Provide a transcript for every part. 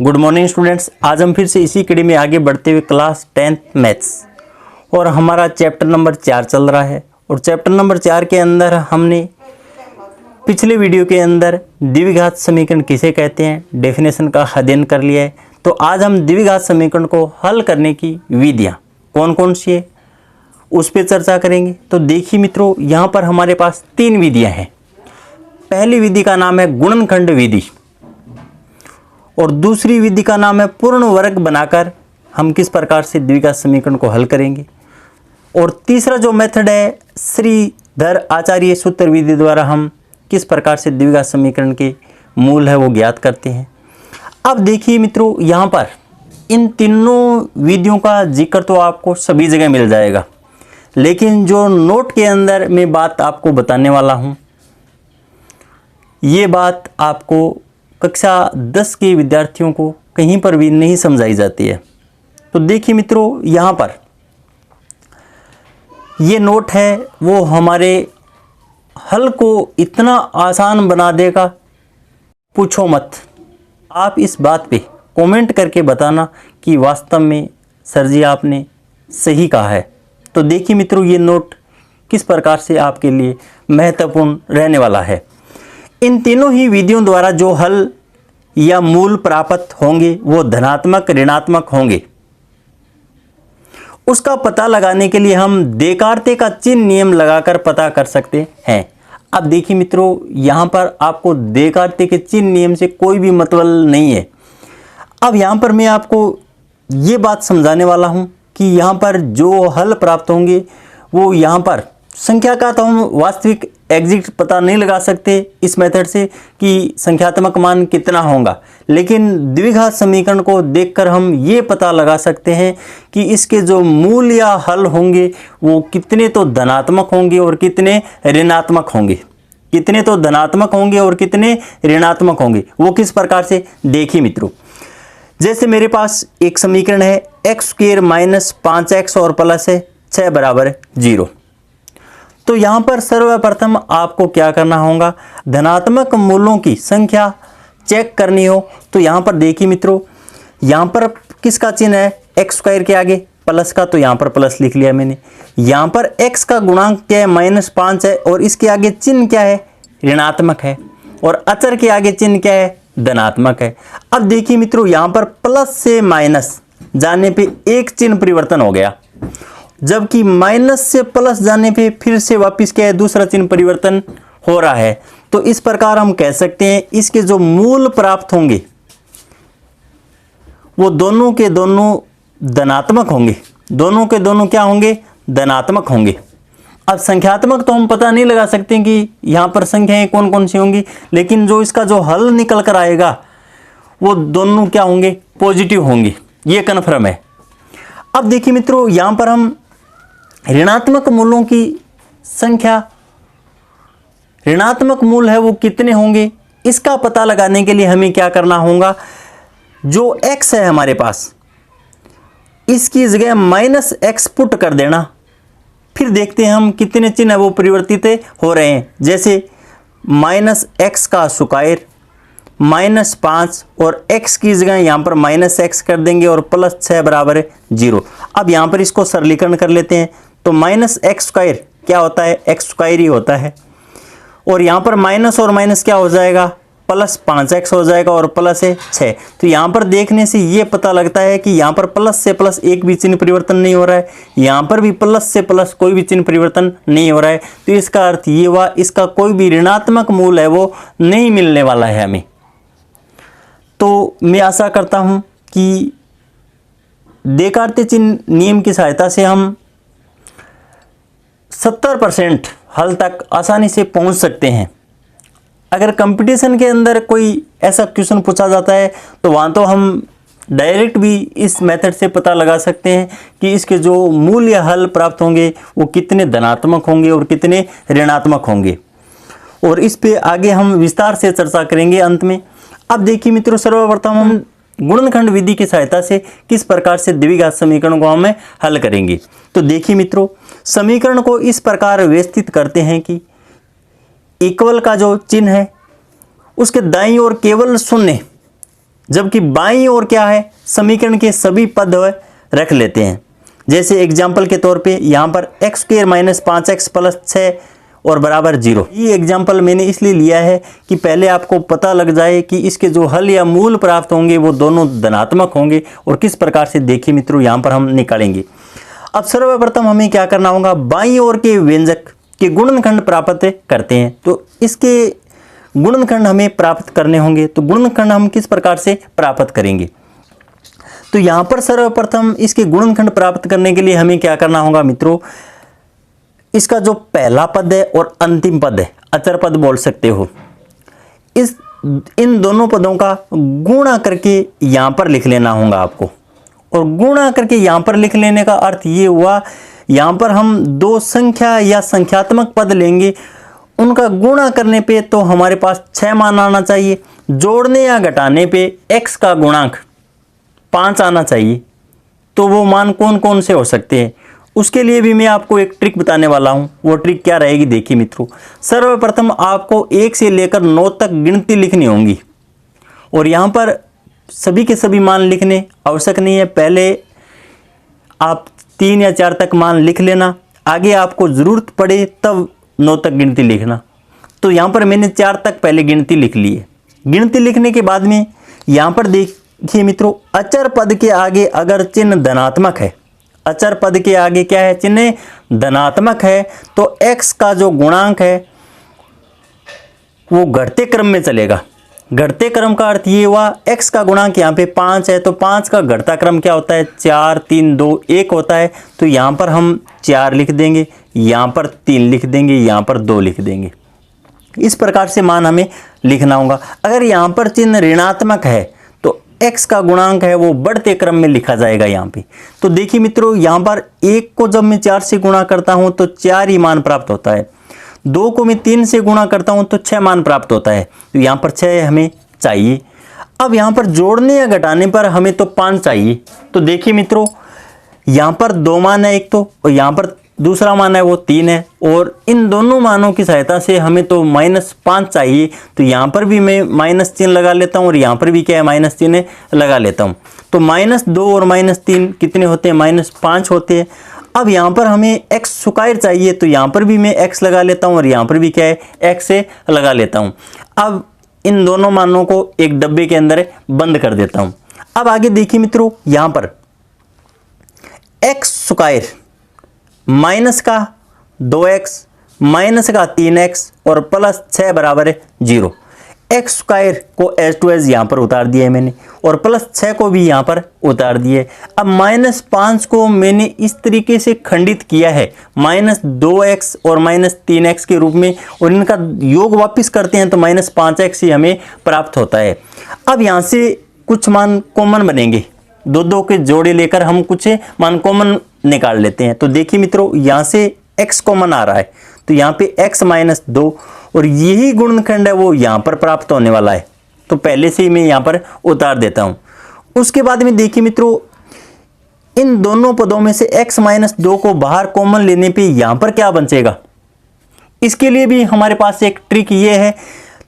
Good morning students. आज हम फिर से इसी कड़ी में आगे बढ़ते हुए क्लास 10th मैथ्स और हमारा चैप्टर नंबर 4 चल रहा है। और चैप्टर नंबर 4 के अंदर हमने पिछले वीडियो के अंदर द्विघात समीकरण किसे कहते हैं डेफिनेशन का अध्ययन कर लिया है। तो आज हम द्विघात समीकरण को हल करने की विधियाँ कौन कौन सी है उस पर चर्चा करेंगे। तो देखिए मित्रों, यहाँ पर हमारे पास 3 विधियाँ हैं। पहली विधि का नाम है गुणनखंड विधि और दूसरी विधि का नाम है पूर्ण वर्ग बनाकर हम किस प्रकार से द्विघात समीकरण को हल करेंगे। और तीसरा जो मेथड है श्रीधर आचार्य सूत्र विधि द्वारा हम किस प्रकार से द्विघात समीकरण के मूल है वो ज्ञात करते हैं। अब देखिए मित्रों, यहाँ पर इन तीनों विधियों का जिक्र तो आपको सभी जगह मिल जाएगा, लेकिन जो नोट के अंदर मैं बात आपको बताने वाला हूँ ये बात आपको कक्षा 10 के विद्यार्थियों को कहीं पर भी नहीं समझाई जाती है। तो देखिए मित्रों, यहाँ पर ये नोट है वो हमारे हल को इतना आसान बना देगा, पूछो मत। आप इस बात पे कमेंट करके बताना कि वास्तव में सर जी आपने सही कहा है। तो देखिए मित्रों, ये नोट किस प्रकार से आपके लिए महत्वपूर्ण रहने वाला है। इन तीनों ही विधियों द्वारा जो हल या मूल प्राप्त होंगे वो धनात्मक ऋणात्मक होंगे। उसका पता लगाने के लिए हम देकार्ते का चिन्ह नियम लगाकर पता कर सकते हैं। अब देखिए मित्रों, यहाँ पर आपको देकार्ते के चिन्ह नियम से कोई भी मतलब नहीं है। अब यहाँ पर मैं आपको ये बात समझाने वाला हूँ कि यहाँ पर जो हल प्राप्त होंगे वो यहाँ पर संख्या का तो हम वास्तविक एग्जैक्ट पता नहीं लगा सकते इस मेथड से कि संख्यात्मक मान कितना होगा, लेकिन द्विघात समीकरण को देखकर हम ये पता लगा सकते हैं कि इसके जो मूल या हल होंगे वो कितने तो धनात्मक होंगे और कितने ऋणात्मक होंगे। कितने तो धनात्मक होंगे और कितने ऋणात्मक होंगे वो किस प्रकार से, देखिए मित्रों, जैसे मेरे पास एक समीकरण है x² - 5x और प्लस है 6 = 0। तो यहाँ पर सर्वप्रथम आपको क्या करना होगा, धनात्मक मूलों की संख्या चेक करनी हो। तो यहाँ पर देखिए मित्रों, यहाँ पर किसका चिन्ह है, x² के आगे प्लस का, तो यहाँ पर प्लस लिख लिया मैंने। यहाँ पर x का गुणांक क्या है, -5 है और इसके आगे चिन्ह क्या है, ऋणात्मक है। और अचर के आगे चिन्ह क्या है, धनात्मक है। अब देखिए मित्रों, यहाँ पर प्लस से माइनस जाने पे एक चिन्ह परिवर्तन हो गया, जबकि माइनस से प्लस जाने पे फिर से वापस क्या है, दूसरा चिन्ह परिवर्तन हो रहा है। तो इस प्रकार हम कह सकते हैं इसके जो मूल प्राप्त होंगे वो दोनों के दोनों धनात्मक होंगे। दोनों के दोनों क्या होंगे, धनात्मक होंगे। अब संख्यात्मक तो हम पता नहीं लगा सकते कि यहाँ पर संख्याएं कौन कौन सी होंगी, लेकिन जो इसका जो हल निकल कर आएगा वो दोनों क्या होंगे, पॉजिटिव होंगे, ये कन्फर्म है। अब देखिए मित्रों, यहाँ पर हम ऋणात्मक मूलों की संख्या, ऋणात्मक मूल है वो कितने होंगे, इसका पता लगाने के लिए हमें क्या करना होगा, जो x है हमारे पास इसकी जगह -x पुट कर देना। फिर देखते हैं हम कितने चिन्ह वो परिवर्तित हो रहे हैं। जैसे -x का स्क्वायर -5 और x की जगह यहाँ पर -x कर देंगे और प्लस 6 = 0। अब यहाँ पर इसको सरलीकरण कर लेते हैं। तो -x² क्या होता है, x² ही होता है। और यहाँ पर माइनस और माइनस क्या हो जाएगा, +5x हो जाएगा और प्लस है 6। तो यहाँ पर देखने से ये पता लगता है कि यहाँ पर प्लस से प्लस एक भी चिन्ह परिवर्तन नहीं हो रहा है, यहाँ पर भी प्लस से प्लस कोई भी चिन्ह परिवर्तन नहीं हो रहा है। तो इसका अर्थ ये हुआ इसका कोई भी ऋणात्मक मूल है वो नहीं मिलने वाला है हमें। तो मैं आशा करता हूँ कि देकार्ते चिन्ह नियम की सहायता से हम 70% हल तक आसानी से पहुँच सकते हैं। अगर कंपटीशन के अंदर कोई ऐसा क्वेश्चन पूछा जाता है तो वहाँ तो हम डायरेक्ट भी इस मेथड से पता लगा सकते हैं कि इसके जो मूल या हल प्राप्त होंगे वो कितने धनात्मक होंगे और कितने ऋणात्मक होंगे। और इस पे आगे हम विस्तार से चर्चा करेंगे अंत में। अब देखिए मित्रों, सर्वप्रथम हम गुणनखंड विधि की सहायता से किस प्रकार से द्विघात समीकरण को हमें हल करेंगे। तो देखिए मित्रों, समीकरण को इस प्रकार व्यवस्थित करते हैं कि इक्वल का जो चिन्ह है उसके दाईं ओर केवल शून्य जबकि बाईं ओर क्या है, समीकरण के सभी पद रख लेते हैं। जैसे एग्जाम्पल के तौर पे यहाँ पर x square minus 5x plus 6 और बराबर 0। ये एग्जाम्पल मैंने इसलिए लिया है कि पहले आपको पता लग जाए कि इसके जो हल या मूल प्राप्त होंगे वो दोनों धनात्मक होंगे और किस प्रकार से देखिए मित्रों यहाँ पर हम निकालेंगे। अब सर्वप्रथम हमें क्या करना होगा, बाईं ओर के व्यंजक के गुणनखंड प्राप्त करते हैं। तो इसके गुणनखंड हमें प्राप्त करने होंगे। तो गुणनखंड हम किस प्रकार से प्राप्त करेंगे, तो यहाँ पर सर्वप्रथम इसके गुणनखंड प्राप्त करने के लिए हमें क्या करना होगा मित्रों, इसका जो पहला पद है और अंतिम पद है, अचर पद बोल सकते हो, इन दोनों पदों का गुणा करके यहाँ पर लिख लेना होगा आपको। और गुणा करके यहाँ पर लिख लेने का अर्थ ये हुआ, यहाँ पर हम दो संख्या या संख्यात्मक पद लेंगे, उनका गुणा करने पे तो हमारे पास 6 मान आना चाहिए। जोड़ने या घटाने पे x का गुणांक 5 आना चाहिए। तो वो मान कौन कौन से हो सकते हैं, उसके लिए भी मैं आपको एक ट्रिक बताने वाला हूँ। वो ट्रिक क्या रहेगी देखिए मित्रों, सर्वप्रथम आपको 1 से लेकर 9 तक गिनती लिखनी होगी और यहाँ पर सभी के सभी मान लिखने आवश्यक नहीं है। पहले आप 3 या 4 तक मान लिख लेना, आगे आपको ज़रूरत पड़े तब 9 तक गिनती लिखना। तो यहाँ पर मैंने 4 तक पहले गिनती लिख ली है। गिनती लिखने के बाद में यहाँ पर देखिए मित्रों, अचर पद के आगे अगर चिन्ह धनात्मक है, अचर पद के आगे क्या है, चिन्ह धनात्मक है, तो x का जो गुणांक है वो घटते क्रम में चलेगा। घटते क्रम का अर्थ ये हुआ, x का गुणांक यहाँ पे 5 है, तो 5 का घटता क्रम क्या होता है, 4 3 2 1 होता है। तो यहाँ पर हम 4 लिख देंगे, यहाँ पर 3 लिख देंगे, यहाँ पर 2 लिख देंगे। इस प्रकार से मान हमें लिखना होगा। अगर यहाँ पर चिन्ह ऋणात्मक है तो x का गुणांक है वो बढ़ते क्रम में लिखा जाएगा यहाँ पे। तो देखिए मित्रों, यहाँ पर 1 को जब मैं 4 से गुणा करता हूँ तो 4 ही मान प्राप्त होता है। 2 को मैं 3 से गुणा करता हूँ तो 6 मान प्राप्त होता है। तो यहाँ पर 6 हमें चाहिए। अब यहाँ पर जोड़ने या घटाने पर हमें तो 5 चाहिए। तो देखिए मित्रों, यहाँ पर 2 मान है एक तो, और यहाँ पर दूसरा मान है वो 3 है, और इन दोनों मानों की सहायता से हमें तो -5 चाहिए। तो यहाँ पर भी मैं माइनस चिन्ह लगा लेता हूँ और यहाँ पर भी क्या है, माइनस चिन्ह लगा लेता हूँ। तो -2 और -3 कितने होते हैं, -5 होते हैं। अब यहाँ पर हमें x स्क्वायर चाहिए, तो यहाँ पर भी मैं x लगा लेता हूँ और यहाँ पर भी क्या है, x से लगा लेता हूँ। अब इन दोनों मानों को एक डब्बे के अंदर बंद कर देता हूँ। अब आगे देखिए मित्रों, यहाँ पर x स्क्वायर माइनस का 2x माइनस का 3x और प्लस 6 बराबर है 0। एक्स स्क्वायर को एज टू एज यहाँ पर उतार दिया है मैंने, और प्लस 6 को भी यहाँ पर उतार दिए। अब -5 को मैंने इस तरीके से खंडित किया है -2x और -3x के रूप में, और इनका योग वापस करते हैं तो -5x ही हमें प्राप्त होता है। अब यहाँ से कुछ मान कॉमन बनेंगे, दो के जोड़े लेकर हम कुछ मान कॉमन निकाल लेते हैं। तो देखिए मित्रों, यहाँ से x कॉमन आ रहा है, तो यहाँ पे x -2 और यही गुणनखंड है वो यहाँ पर प्राप्त होने वाला है। तो पहले से ही मैं यहाँ पर उतार देता हूँ। उसके बाद में देखिए मित्रों, इन दोनों पदों में से x -2 को बाहर कॉमन लेने पे यहाँ पर क्या बचेगा, इसके लिए भी हमारे पास एक ट्रिक ये है।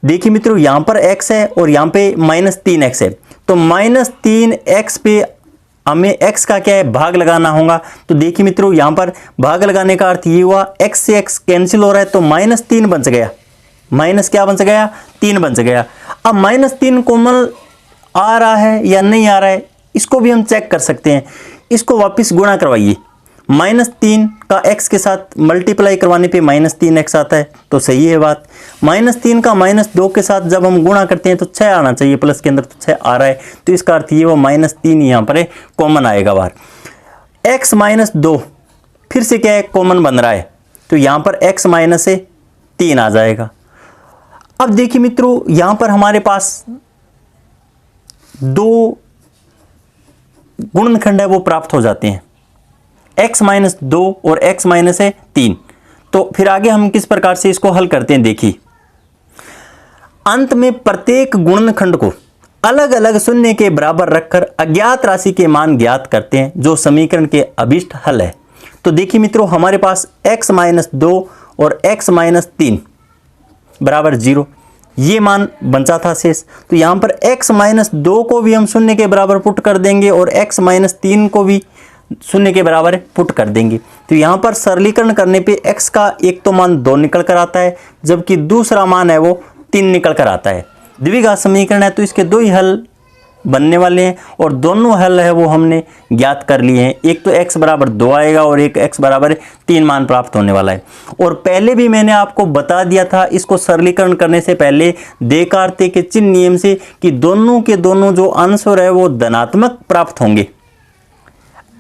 देखिए मित्रों, यहाँ पर x है और यहाँ पे -3x है, तो -3x पे हमें x का क्या है, भाग लगाना होगा। तो देखिए मित्रों, यहाँ पर भाग लगाने का अर्थ ये हुआ, x से x कैंसिल हो रहा है तो -3 बच गया, माइनस क्या बच गया, 3 बच गया। अब -3 कॉमन आ रहा है या नहीं आ रहा है, इसको भी हम चेक कर सकते हैं। इसको वापस गुणा करवाइए, -3 का x के साथ मल्टीप्लाई करवाने पे -3x आता है, तो सही है बात। -3 का -2 के साथ जब हम गुणा करते हैं तो 6 आना चाहिए प्लस के अंदर, तो 6 आ रहा है, तो इसका अर्थ ये वो -3 यहाँ पर कॉमन आएगा बाहर। x -2 फिर से क्या है, कॉमन बन रहा है, तो यहाँ पर x -3 आ जाएगा। अब देखिए मित्रों, यहाँ पर हमारे पास 2 गुणनखंड है वो प्राप्त हो जाते हैं, x -2 और x -3। तो फिर आगे हम किस प्रकार से इसको हल करते हैं, देखिए। अंत में प्रत्येक गुणनखंड को अलग अलग शून्य के बराबर रखकर अज्ञात राशि के मान ज्ञात करते हैं, जो समीकरण के अभिष्ट हल है। तो देखिए मित्रों, हमारे पास x -2 और x -3 बराबर 0। ये मान बचा था शेष। तो यहाँ पर x माइनस 2 को भी हम शून्य के बराबर पुट कर देंगे और x माइनस 3 को भी शून्य के बराबर पुट कर देंगे। तो यहाँ पर सरलीकरण करने पे x का एक तो मान 2 निकल कर आता है, जबकि दूसरा मान है वो 3 निकल कर आता है। द्विघात समीकरण है तो इसके दो ही हल बनने वाले हैं और दोनों हल है वो हमने ज्ञात कर लिए हैं। एक तो x बराबर 2 आएगा और एक x बराबर 3 मान प्राप्त होने वाला है। और पहले भी मैंने आपको बता दिया था इसको सरलीकरण करने से पहले देकार्ते के चिन्ह नियम से कि दोनों के दोनों जो आंसर है वो धनात्मक प्राप्त होंगे।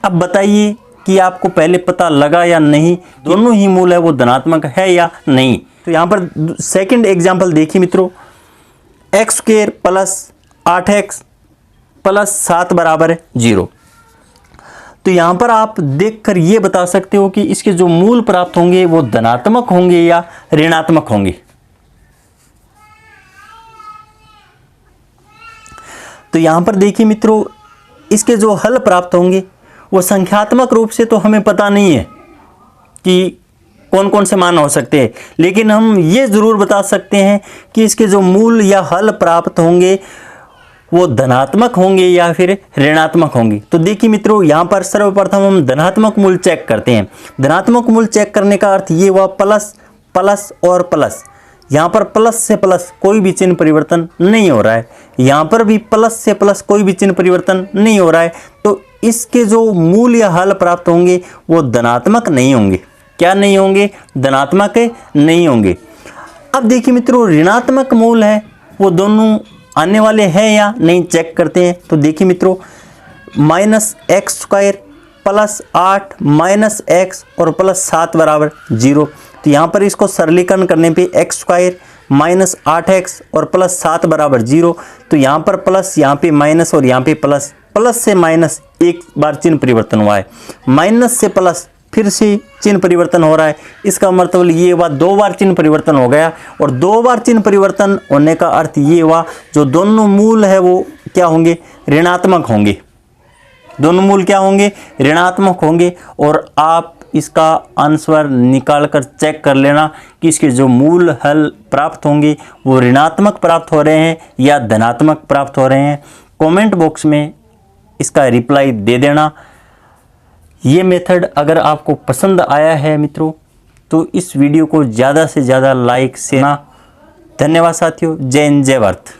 अब बताइए कि आपको पहले पता लगा या नहीं, दोनों ही मूल है वो धनात्मक है या नहीं। तो यहाँ पर सेकंड एग्जाम्पल देखिए मित्रों, x square plus 8x plus 7 बराबर 0। तो यहाँ पर आप देखकर ये बता सकते हो कि इसके जो मूल प्राप्त होंगे वो धनात्मक होंगे या ऋणात्मक होंगे। तो यहाँ पर देखिए मित्रों, इसके जो हल प्राप्त होंगे वो संख्यात्मक रूप से तो हमें पता नहीं है कि कौन कौन से मान हो सकते हैं, लेकिन हम ये ज़रूर बता सकते हैं कि इसके जो मूल या हल प्राप्त होंगे वो धनात्मक होंगे या फिर ऋणात्मक होंगे। तो देखिए मित्रों, यहाँ पर सर्वप्रथम हम धनात्मक मूल चेक करते हैं। धनात्मक मूल चेक करने का अर्थ ये हुआ प्लस प्लस और प्लस। यहाँ पर प्लस से प्लस कोई भी चिन्ह परिवर्तन नहीं हो रहा है, यहाँ पर भी प्लस से प्लस कोई भी चिन्ह परिवर्तन नहीं हो रहा है। तो इसके जो मूल या हल प्राप्त होंगे वो धनात्मक नहीं होंगे। क्या नहीं होंगे? धनात्मक नहीं होंगे। अब देखिए मित्रों, ऋणात्मक मूल है वो दोनों आने वाले हैं या नहीं चेक करते हैं। तो देखिए मित्रों, minus x square plus 8 minus x और प्लस 7 बराबर 0। तो यहाँ पर इसको सरलीकरण करने पे एक्स स्क्वायर माइनस 8x और प्लस 7 बराबर 0। तो यहाँ पर प्लस, यहाँ पे माइनस और यहाँ पे प्लस, प्लस से माइनस एक बार चिन्ह परिवर्तन हुआ है, माइनस से प्लस फिर से चिन्ह परिवर्तन हो रहा है। इसका मतलब ये हुआ 2 बार चिन्ह परिवर्तन हो गया। और 2 बार चिन्ह परिवर्तन होने का अर्थ ये हुआ जो दोनों मूल है वो क्या होंगे? ऋणात्मक होंगे। दोनों मूल क्या होंगे? ऋणात्मक होंगे। और आप इसका आंसर निकाल कर चेक कर लेना कि इसके जो मूल हल प्राप्त होंगे वो ऋणात्मक प्राप्त हो रहे हैं या धनात्मक प्राप्त हो रहे हैं। कमेंट बॉक्स में इसका रिप्लाई दे देना। ये मेथड अगर आपको पसंद आया है मित्रों तो इस वीडियो को ज़्यादा से ज़्यादा लाइक से ना। धन्यवाद साथियों। जय हिंद, जय भारत।